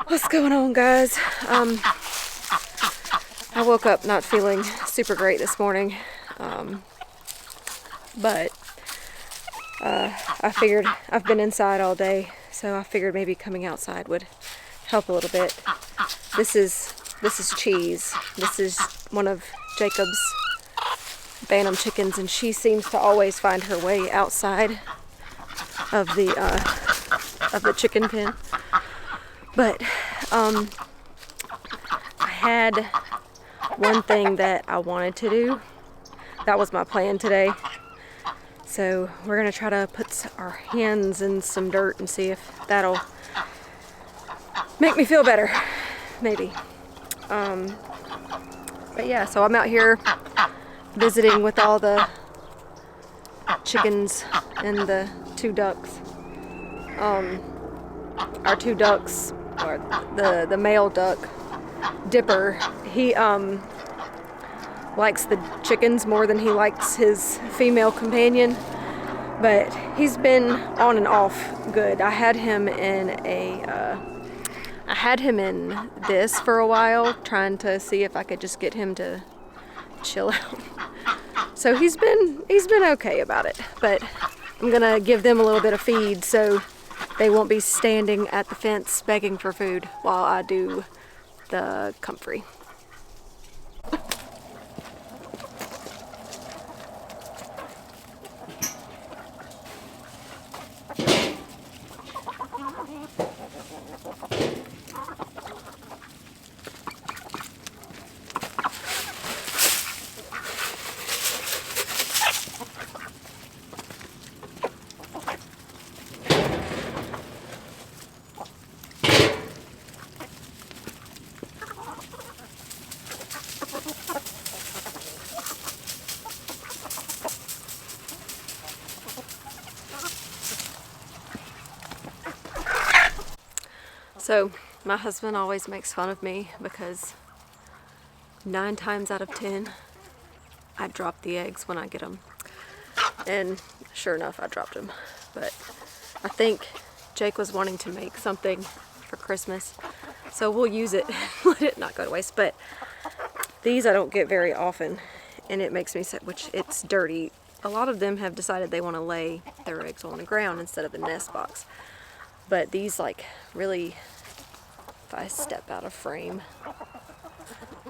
What's going on, guys? I woke up not feeling super great this morning, but I figured I've been inside all day, so I figured maybe coming outside would help a little bit. This is Cheese. This is one of Jacob's Bantam chickens, and she seems to always find her way outside of the chicken pen. But I had one thing that I wanted to do. That was my plan today. So we're gonna try to put our hands in some dirt and see if that'll make me feel better, maybe. But yeah, so I'm out here visiting with all the chickens and the two ducks. Our two ducks, or the male duck, Dipper, he likes the chickens more than he likes his female companion, but he's been on and off good. I had him in this for a while, trying to see if I could just get him to chill out. So he's been okay about it, but I'm gonna give them a little bit of feed so they won't be standing at the fence begging for food while I do the comfrey. So my husband always makes fun of me because 9 times out of 10 I drop the eggs when I get them, and sure enough I dropped them. But I think Jake was wanting to make something for Christmas, so we'll use it, let it not go to waste. But these I don't get very often, and it makes me sick, which it's dirty. A lot of them have decided they want to lay their eggs on the ground instead of the nest box, but these like really, if I step out of frame,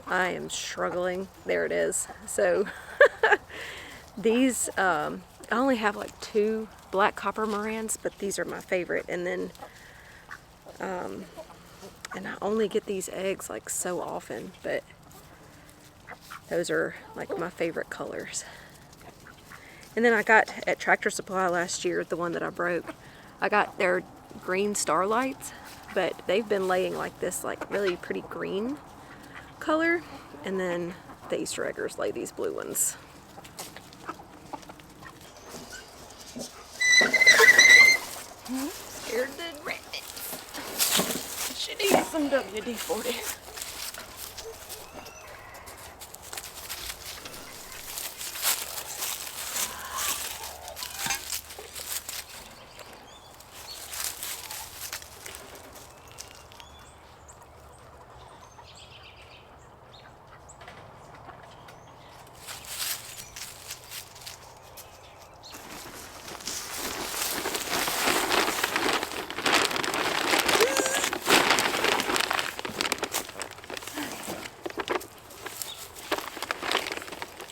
I am struggling. There it is. So these, I only have like 2 black copper Morans, but these are my favorite. And then, and I only get these eggs like so often, but those are like my favorite colors. And then I got at Tractor Supply last year, the one that I broke, I got their green starlights, but they've been laying like this like really pretty green color, and then the Easter eggers lay these blue ones. Scared the rabbits. Should eat some WD-40.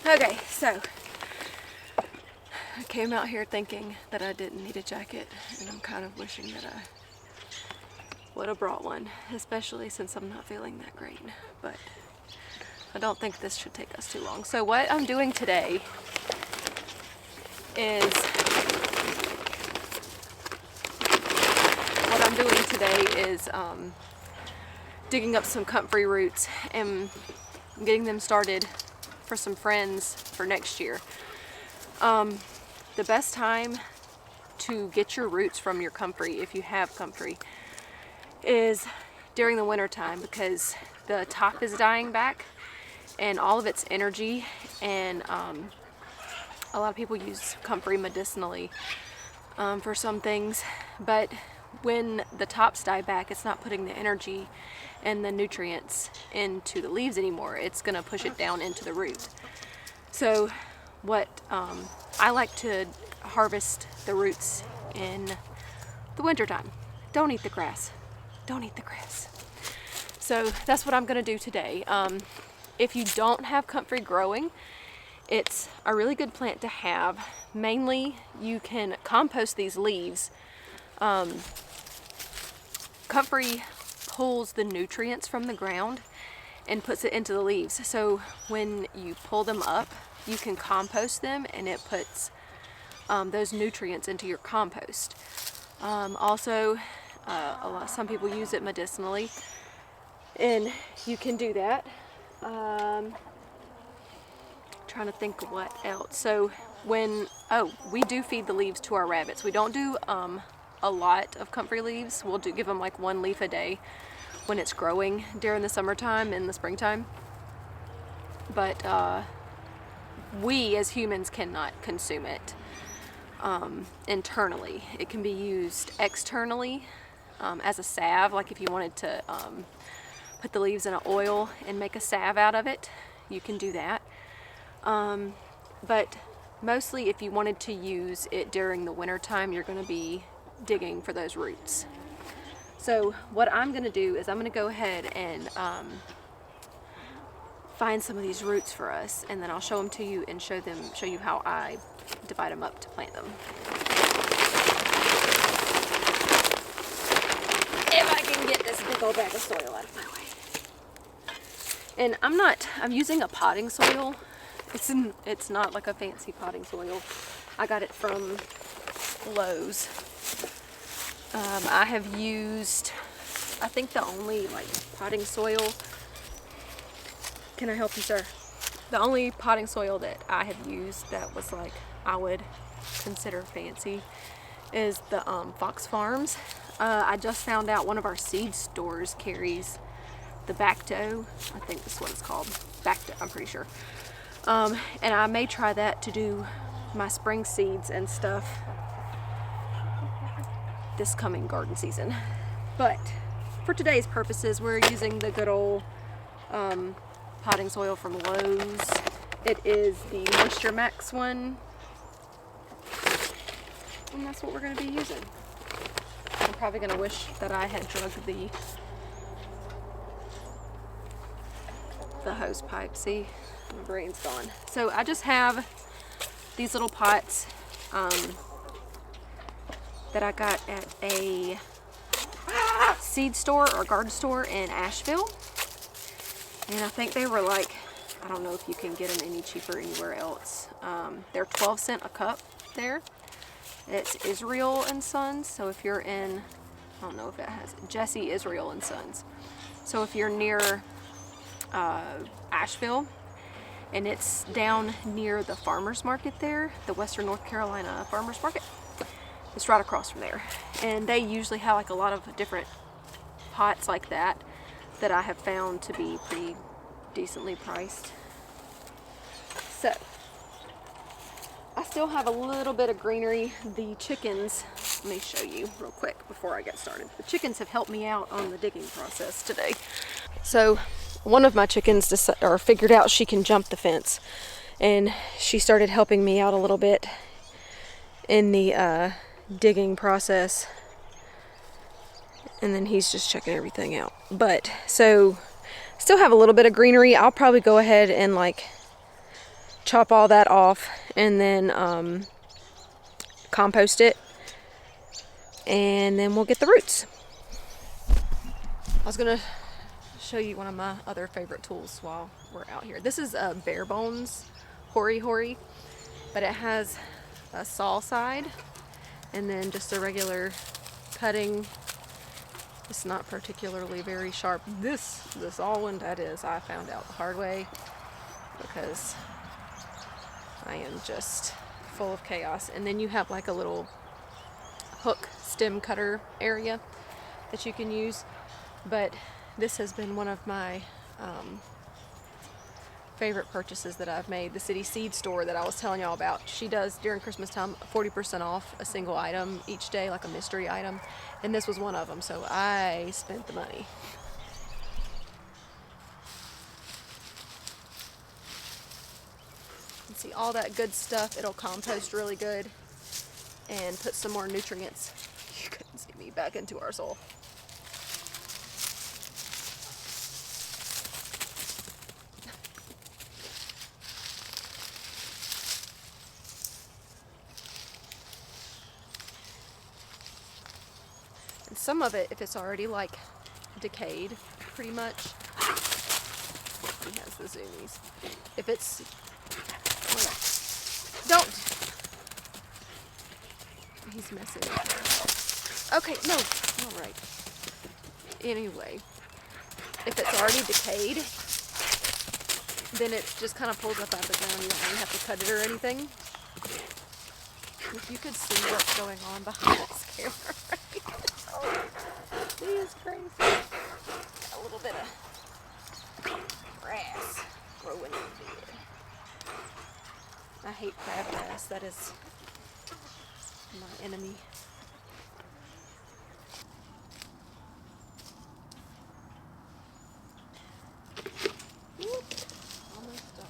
Okay, so I came out here thinking that I didn't need a jacket, and I'm kind of wishing that I would have brought one, especially since I'm not feeling that great. But I don't think this should take us too long. So what I'm doing today is digging up some comfrey roots and getting them started for some friends for next year. The best time to get your roots from your comfrey, if you have comfrey, is during the winter time, because the top is dying back and all of its energy, and a lot of people use comfrey medicinally for some things, but when the tops die back, it's not putting the energy and the nutrients into the leaves anymore. It's going to push it down into the root. So what I like to harvest the roots in the wintertime. Don't eat the grass. Don't eat the grass. So that's what I'm going to do today. If you don't have comfrey growing, it's a really good plant to have. Mainly, you can compost these leaves. Comfrey pulls the nutrients from the ground and puts it into the leaves. So when you pull them up, you can compost them, and it puts those nutrients into your compost. Also, some people use it medicinally, and you can do that. Trying to think of what else. So we do feed the leaves to our rabbits. We don't do a lot of comfrey leaves. We'll give them like 1 leaf a day when it's growing during the summertime and the springtime. But we as humans cannot consume it internally. It can be used externally as a salve, like if you wanted to put the leaves in an oil and make a salve out of it, you can do that. But mostly if you wanted to use it during the winter time, you're going to be digging for those roots. So what I'm going to do is I'm going to go ahead and find some of these roots for us, and then I'll show them to you and show you how I divide them up to plant them. If I can get this big old bag of soil out of my way. And I'm using a potting soil. It's not like a fancy potting soil. I got it from Lowe's. I have used, I think the only potting soil, can I help you, sir? The only potting soil that I have used that was I would consider fancy is the Fox Farms. I just found out one of our seed stores carries the Bacto. I think that's what it's called. Bacto, I'm pretty sure. And I may try that to do my spring seeds and stuff this coming garden season. But for today's purposes, we're using the good old potting soil from Lowe's. It is the Moisture Max one, and that's what we're going to be using. I'm probably going to wish that I had drugged the hose pipe. See, my brain's gone. So I just have these little pots that I got at a seed store or garden store in Asheville. And I think they were I don't know if you can get them any cheaper anywhere else. They're 12 cents a cup there. It's Israel and Sons. So if you're in, I don't know if it has, Jesse Israel and Sons. So if you're near Asheville, and it's down near the farmers market there, the Western North Carolina farmers market. It's right across from there. And they usually have a lot of different pots like that I have found to be pretty decently priced. So I still have a little bit of greenery. The chickens, let me show you real quick before I get started. The chickens have helped me out on the digging process today. So one of my chickens figured out she can jump the fence, and she started helping me out a little bit in the digging process. And then he's just checking everything out. But so still have a little bit of greenery. I'll probably go ahead and chop all that off and then compost it, and then we'll get the roots. I was gonna show you one of my other favorite tools while we're out here. This is a bare bones hori, but it has a saw side and then just a regular cutting. It's not particularly very sharp. This all one, that is, I found out the hard way because I am just full of chaos. And then you have a little hook stem cutter area that you can use. But this has been one of my favorite purchases that I've made. The City Seed store that I was telling y'all about. She does during Christmas time 40% off a single item each day, like a mystery item. And this was one of them, so I spent the money. You see all that good stuff. It'll compost really good and put some more nutrients. You couldn't see me back into our soil. And some of it, if it's already like decayed, pretty much. He has the zoomies. If it's don't. He's messing up. Okay, no. All right. Anyway, if it's already decayed, then it just kind of pulls up out of the ground. You don't really have to cut it or anything. If you could see what's going on behind this camera right now. He is crazy. A little bit of grass growing in there. I hate crabgrass. That is my enemy. Almost done.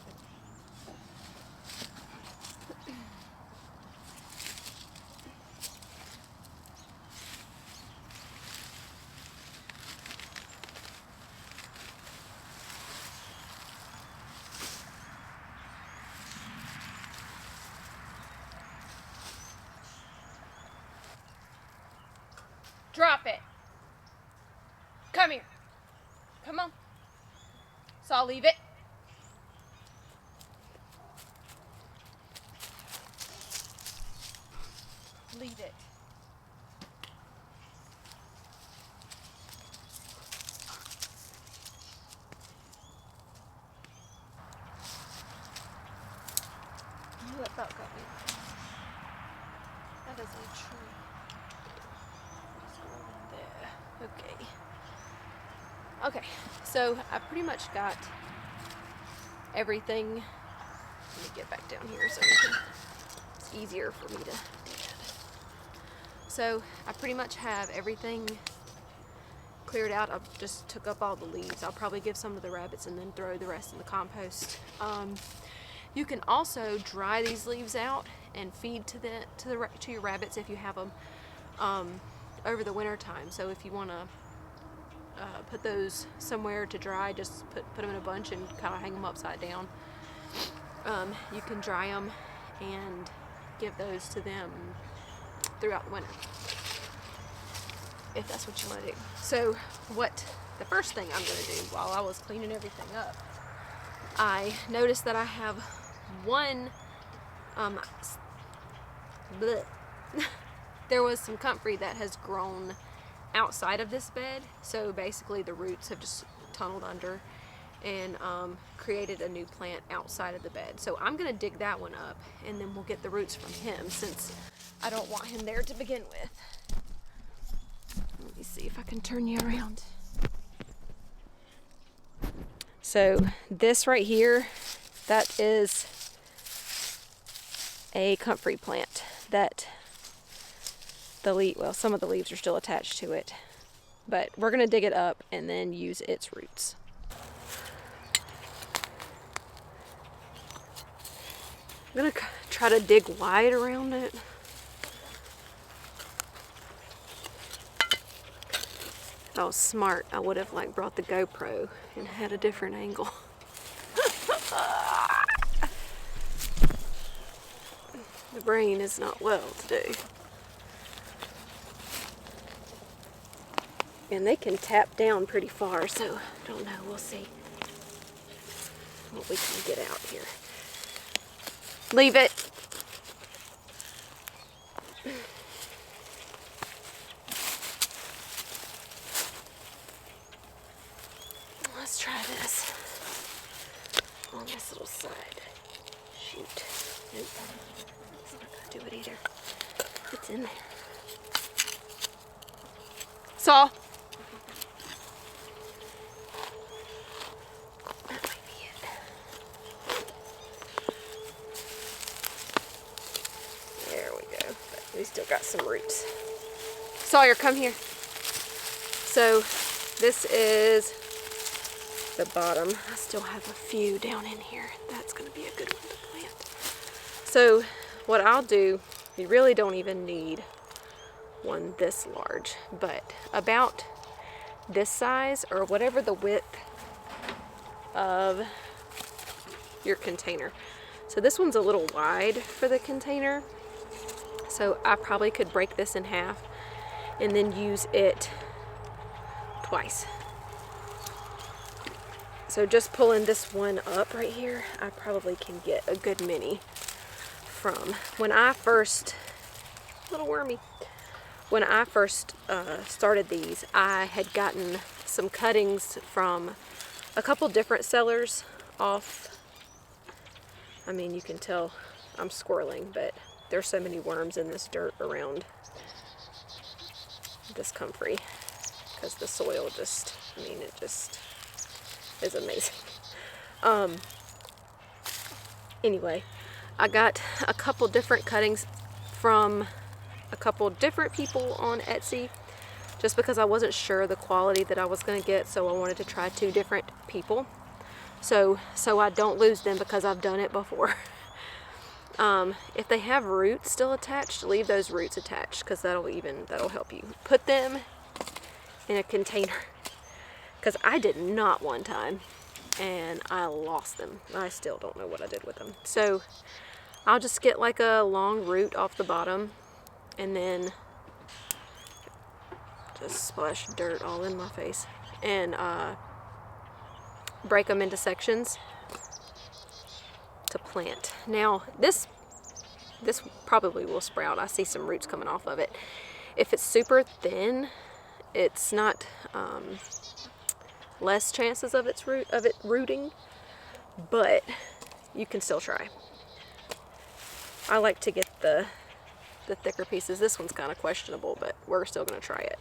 Drop it. Come here. Come on. So I'll leave it. Leave it. Oh, that about got me. That is a tree. There. Okay. Okay, so I pretty much got everything. Let me get back down here so it's easier for me to do that. So I pretty much have everything cleared out. I just took up all the leaves. I'll probably give some to the rabbits and then throw the rest in the compost. You can also dry these leaves out and feed to your rabbits if you have them over the winter time. So if you want to put those somewhere to dry, just put them in a bunch and kind of hang them upside down. You can dry them and give those to them throughout the winter, if that's what you want to do. So the first thing I'm going to do while I was cleaning everything up, I noticed that I have one, there was some comfrey that has grown outside of this bed, so basically the roots have just tunneled under and created a new plant outside of the bed. So I'm gonna dig that one up and then we'll get the roots from him, since I don't want him there to begin with. Let me see if I can turn you around. So this right here, that is a comfrey plant that some of the leaves are still attached to it, but we're gonna dig it up and then use its roots. I'm gonna try to dig wide around it. If I was smart, I would have brought the GoPro and had a different angle. The brain is not well today. And they can tap down pretty far, so I don't know, we'll see what we can get out here. Leave it. Let's try this on this little side. Shoot. Nope. It's not gonna do it either. It's in there. Saw. That might be it. got some roots. Sawyer, come here. So this is the bottom. I still have a few down in here. That's going to be a good one to plant. So what I'll do, you really don't even need one this large, but about this size or whatever the width of your container. So this one's a little wide for the container, so I probably could break this in half and then use it twice. So just pulling this one up right here, I probably can get a good many from. When I first, little wormy, when I first started these, I had gotten some cuttings from a couple different sellers off. I mean, you can tell I'm squirreling, but there's so many worms in this dirt around this comfrey because the soil just, I mean, it just is amazing. Anyway, I got a couple different cuttings from a couple different people on Etsy just because I wasn't sure the quality that I was going to get, so I wanted to try 2 different people so I don't lose them because I've done it before. If they have roots still attached, leave those roots attached because that'll help you. Put them in a container because I did not one time and I lost them. I still don't know what I did with them. So I'll just get like a long root off the bottom and then just splash dirt all in my face and break them into sections to plant. Now this probably will sprout. I see some roots coming off of it. If it's super thin, it's not less chances of it rooting, but you can still try. I like to get the thicker pieces. This one's kind of questionable, but we're still going to try it.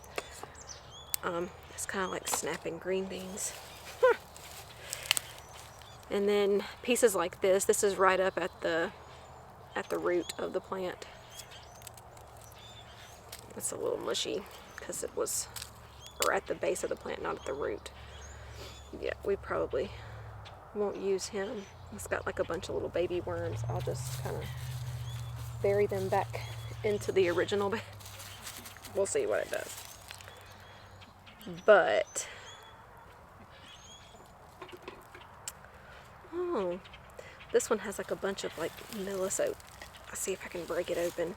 It's kind of like snapping green beans. And then pieces like this is right up at the root of the plant. It's a little mushy because it was, or at the base of the plant, not at the root. Yeah, we probably won't use him. It's got like a bunch of little baby worms. I'll just kind of bury them back into the original bed. We'll see what it does. But oh, this one has like a bunch of like millisode. I'll see if I can break it open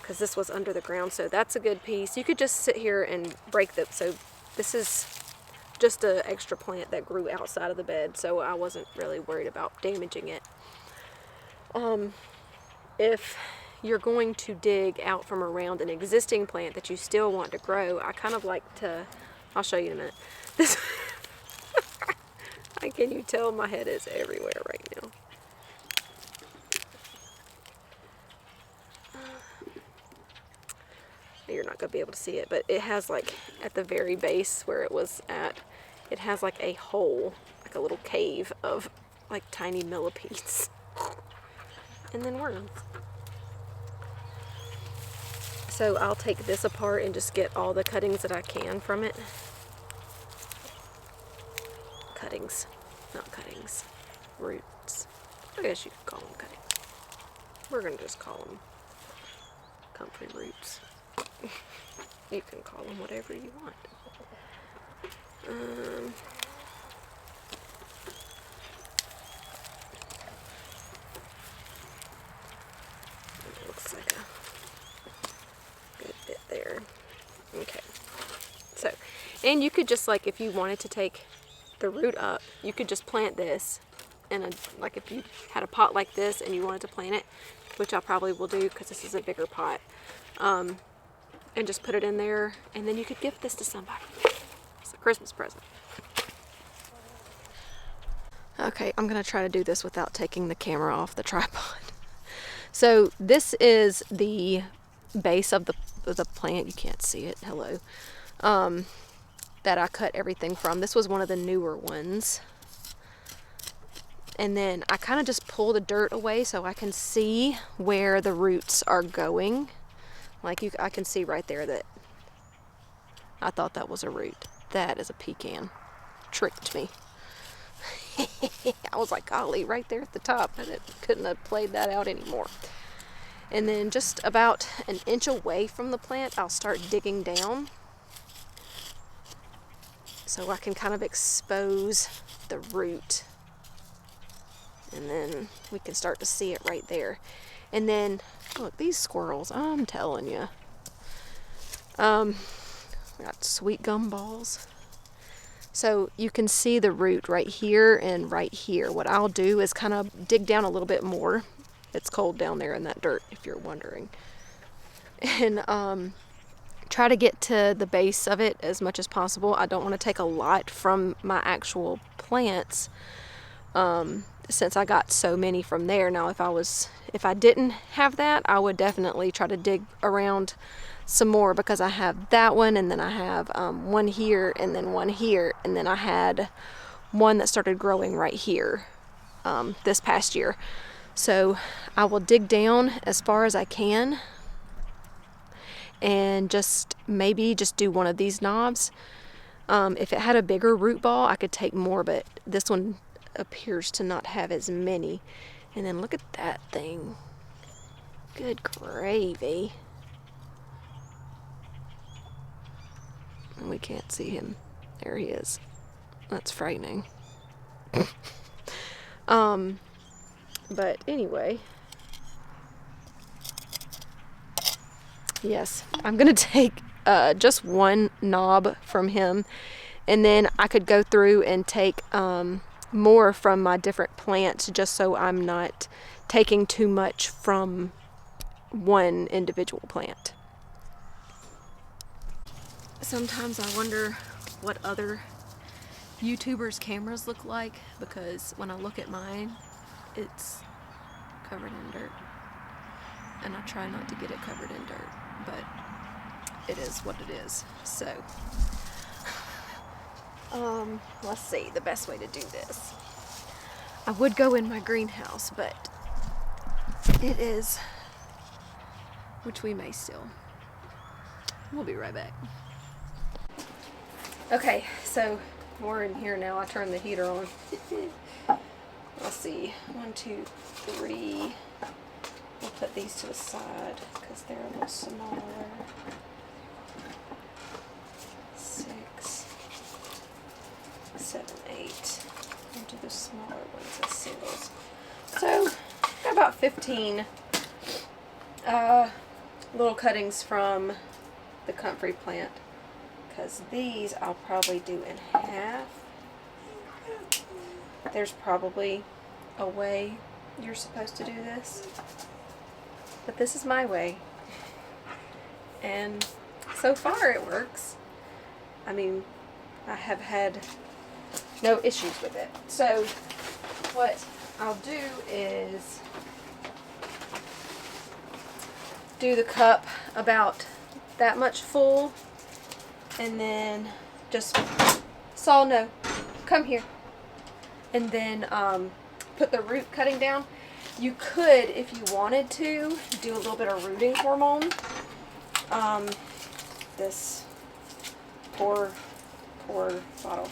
because this was under the ground, so that's a good piece. You could just sit here and break them. So this is just an extra plant that grew outside of the bed, so I wasn't really worried about damaging it. If you're going to dig out from around an existing plant that you still want to grow, I kind of like to, I'll show you in a minute. This, can you tell my head is everywhere right now? You're not going to be able to see it, but it has like at the very base where it was at, it has like a hole, like a little cave of like tiny millipedes and then worms. So I'll take this apart and just get all the cuttings that I can from it. Cuttings, not cuttings, roots. I guess you could call them cuttings. We're going to just call them comfrey roots. You can call them whatever you want. It looks like a good bit there. Okay. So, and you could just like, if you wanted to take the root up, you could just plant this in a, like if you had a pot like this and you wanted to plant it, which I probably will do because this is a bigger pot, and just put it in there, and then you could gift this to somebody. It's a Christmas present. Okay, I'm gonna try to do this without taking the camera off the tripod. So this is the base of the plant. You can't see it. Hello. That I cut everything from. This was one of the newer ones. And then I kind of just pull the dirt away so I can see where the roots are going. Like I can see right there that I thought that was a root. That is a pecan. Tricked me. I was like, golly, right there at the top, and it couldn't have played that out anymore. And then just about an inch away from the plant, I'll start digging down so I can kind of expose the root. And then we can start to see it right there. And then, look, these squirrels, I'm telling you. We got sweet gum balls. So you can see the root right here and right here. What I'll do is kind of dig down a little bit more. It's cold down there in that dirt, if you're wondering. And try to get to the base of it as much as possible. I don't want to take a lot from my actual plants, since I got so many from there. Now, if I didn't have that, I would definitely try to dig around some more, because I have that one, and then I have one here, and then one here, and then I had one that started growing right here this past year. So I will dig down as far as I can, and maybe just do one of these knobs. If it had a bigger root ball, I could take more, but this one appears to not have as many. And then look at that thing. Good gravy. We can't see him. There he is. That's frightening. But anyway, yes, I'm gonna take just one knob from him, and then I could go through and take more from my different plants, just so I'm not taking too much from one individual plant. Sometimes I wonder what other YouTubers' cameras look like, because when I look at mine, it's covered in dirt, and I try not to get it covered in dirt, but it is what it is. So let's see the best way to do this. I would go in my greenhouse, but it is, which we may still. We'll be right back. Okay, so we're in here now. I turned the heater on. Let's see, 1, 2, 3. We'll put these to the side because they're a little smaller. 6, 7, 8. We'll do the smaller ones as singles. So, got about 15 little cuttings from the comfrey plant, because these I'll probably do in half. There's probably a way you're supposed to do this, but this is my way, and so far it works. I mean, I have had no issues with it. So what I'll do is do the cup about that much full, and then just come here, and then put the root cutting down. You could, if you wanted to, do a little bit of rooting hormone. This poor bottle.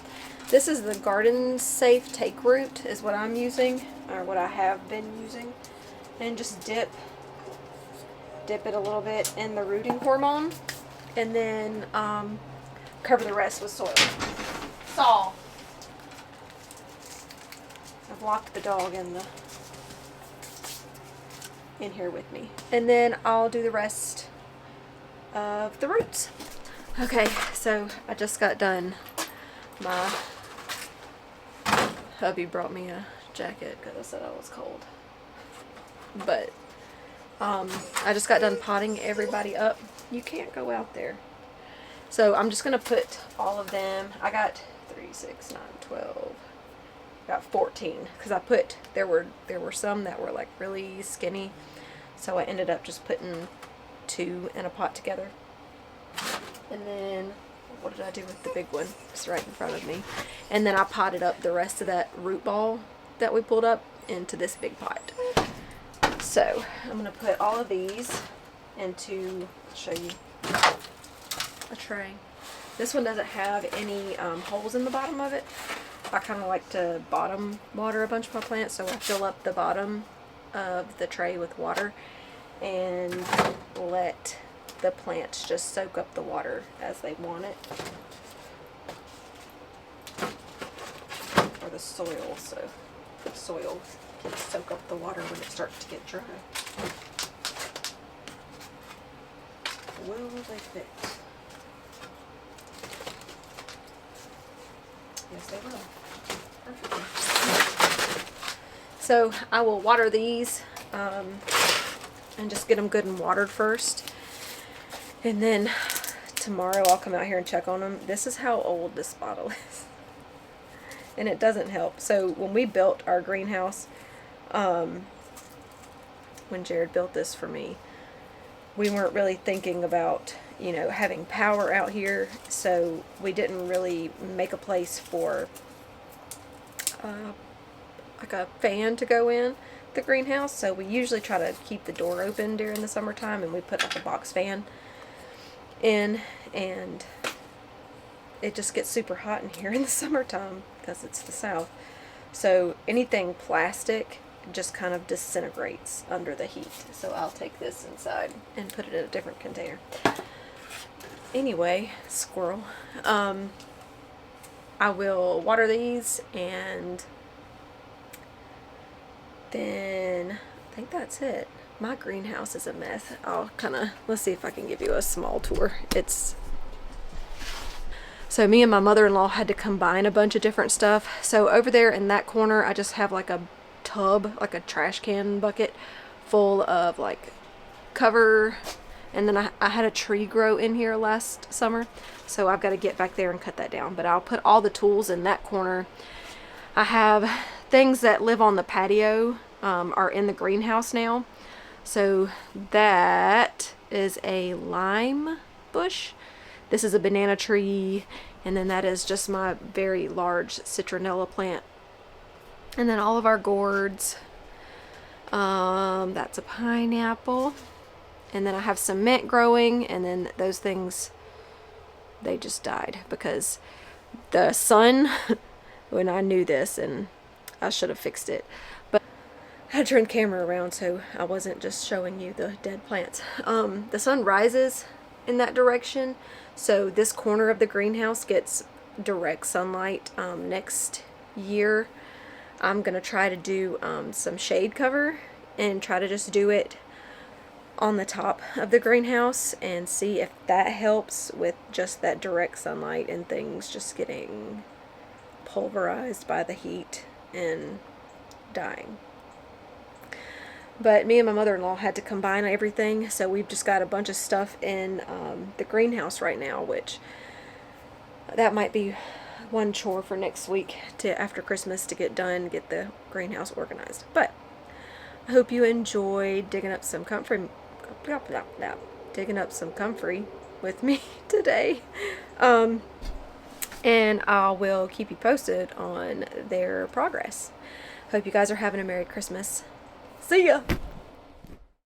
This is the Garden Safe Take Root is what I'm using, or what I have been using, and just dip it a little bit in the rooting hormone, and then cover the rest with soil. Saul. I've locked the dog in here with me. And then I'll do the rest of the roots. Okay, so I just got done. My hubby brought me a jacket because I said I was cold. But I just got done potting everybody up. You can't go out there. So I'm just going to put all of them. I got 3, 6, 9, 12. Got 14 because there were some that were like really skinny, so I ended up just putting 2 in a pot together. And then what did I do with the big one? It's right in front of me. And then I potted up the rest of that root ball that we pulled up into this big pot. So I'm gonna put all of these into show you a tray. This one doesn't have any holes in the bottom of it. I kind of like to bottom water a bunch of my plants, so I fill up the bottom of the tray with water and let the plants just soak up the water as they want it. Or the soil, so the soil can soak up the water when it starts to get dry. Will they fit? Yes, they will. Perfect. So I will water these and just get them good and watered first. And then tomorrow I'll come out here and check on them. This is how old this bottle is. And it doesn't help. So when we built our greenhouse, when Jared built this for me, we weren't really thinking about, you know, having power out here, so we didn't really make a place for like a fan to go in the greenhouse. So we usually try to keep the door open during the summertime, and we put like a box fan in, and it just gets super hot in here in the summertime because it's the south. So anything plastic just kind of disintegrates under the heat. So I'll take this inside and put it in a different container. Anyway, squirrel. I will water these, and then I think that's it. My greenhouse is a mess. I'll let's see if I can give you a small tour. So me and my mother-in-law had to combine a bunch of different stuff. So over there in that corner, I just have like a tub, like a trash can bucket full of like cover, and then I had a tree grow in here last summer, so I've got to get back there and cut that down. But I'll put all the tools in that corner. I have things that live on the patio are in the greenhouse now. So that is a lime bush, this is a banana tree, and then that is just my very large citronella plant. And then all of our gourds, that's a pineapple. And then I have some mint growing, and then those things, they just died because the sun, when I knew this, and I should have fixed it, but I had to turn the camera around so I wasn't just showing you the dead plants. The sun rises in that direction, so this corner of the greenhouse gets direct sunlight. Next year I'm gonna try to do some shade cover and try to just do it on the top of the greenhouse and see if that helps with just that direct sunlight and things just getting pulverized by the heat and dying. But me and my mother-in-law had to combine everything, so we've just got a bunch of stuff in the greenhouse right now, which that might be one chore for next week to after Christmas to get done, get the greenhouse organized. But I hope you enjoyed digging up some comfrey with me today. And I will keep you posted on their progress. Hope you guys are having a Merry Christmas. See ya!